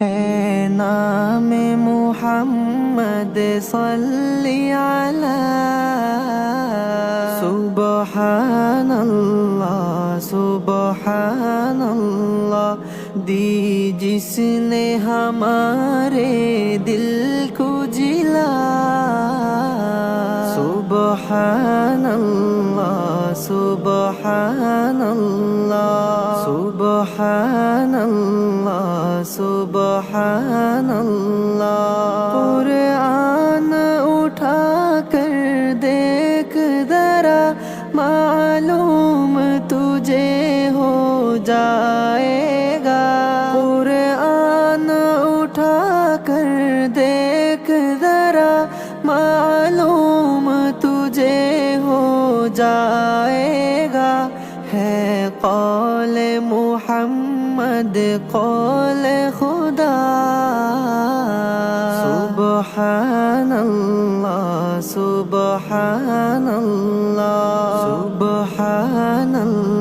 है नामे मुहम्मद सल्ली अला सुबहानल्लाह सुबहानल्लाह दी जिसने हमारे दिल को जिला सुबहानल्लाह सुबहानल्लाह सुबहानल्लाह सुबहानल्लाह कुरान उठा कर देख जरा मालूम तुझे हो जाएगा कुरान उठा कर देख जरा मालूम तुझे हो जाएगा है कौल मुहम्मद कौल खुदा सुबहानल्लाह सुबहानल्लाह सुबहानल्लाह